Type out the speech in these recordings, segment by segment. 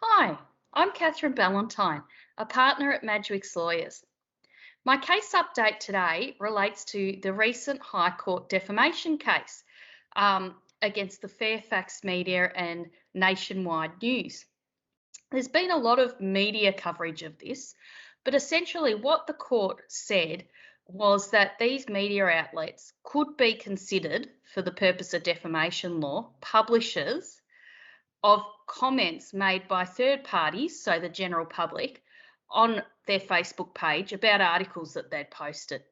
Hi, I'm Catherine Ballantyne, a partner at Madgwicks Lawyers. My case update today relates to the recent High Court defamation case against the Fairfax Media and Nationwide News. There's been a lot of media coverage of this, but essentially what the court said was that these media outlets could be considered, for the purpose of defamation law, publishers of comments made by third parties, so the general public, on their Facebook page about articles that they'd posted.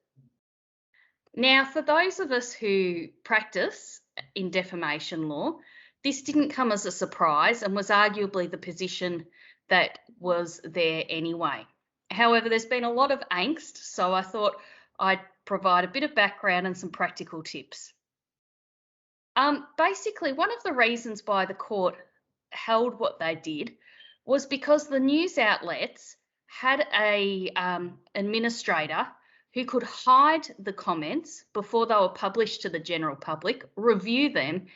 Now, for those of us who practice in defamation law, this didn't come as a surprise and was arguably the position that was there anyway. However, there's been a lot of angst, so I thought I'd provide a bit of background and some practical tips. Basically, one of the reasons why the court held what they did was because the news outlets had a administrator who could hide the comments before they were published to the general public, review them,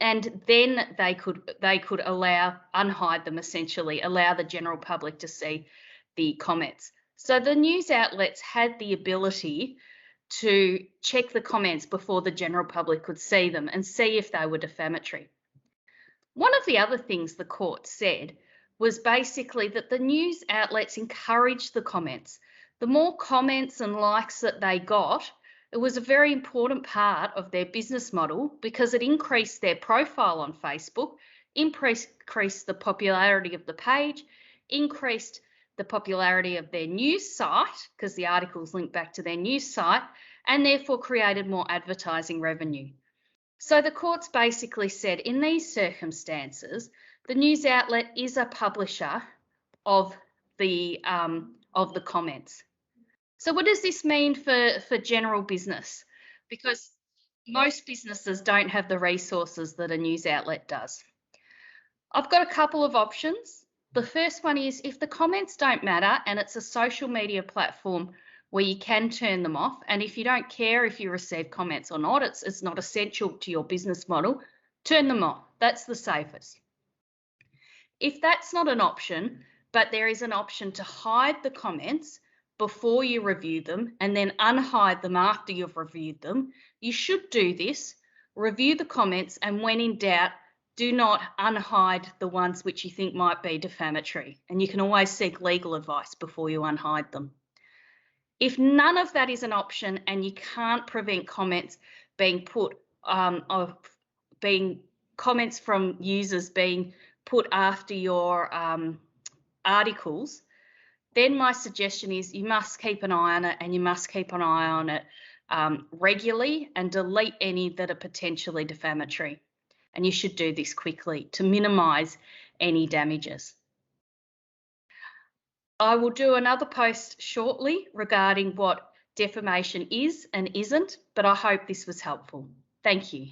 and then they could unhide them, essentially, allow the general public to see the comments. So the news outlets had the ability to check the comments before the general public could see them and see if they were defamatory. One of the other things the court said was basically that the news outlets encouraged the comments. The more comments and likes that they got, it was a very important part of their business model because it increased their profile on Facebook, increased the popularity of the page, increased the popularity of their news site because the articles link back to their news site, and therefore created more advertising revenue. So the courts basically said in these circumstances, the news outlet is a publisher of the comments. So what does this mean for general business? Because most businesses don't have the resources that a news outlet does. I've got a couple of options. The first one is if the comments don't matter and it's a social media platform where you can turn them off, and if you don't care if you receive comments or not, it's not essential to your business model, turn them off. That's the safest. If that's not an option, but there is an option to hide the comments before you review them and then unhide them after you've reviewed them, you should do this. Review the comments, and when in doubt, do not unhide the ones which you think might be defamatory. And you can always seek legal advice before you unhide them. If none of that is an option and you can't prevent comments being put, comments from users being put after your articles, then my suggestion is you must keep an eye on it, and you must keep an eye on it regularly and delete any that are potentially defamatory. And you should do this quickly to minimise any damages. I will do another post shortly regarding what defamation is and isn't, but I hope this was helpful. Thank you.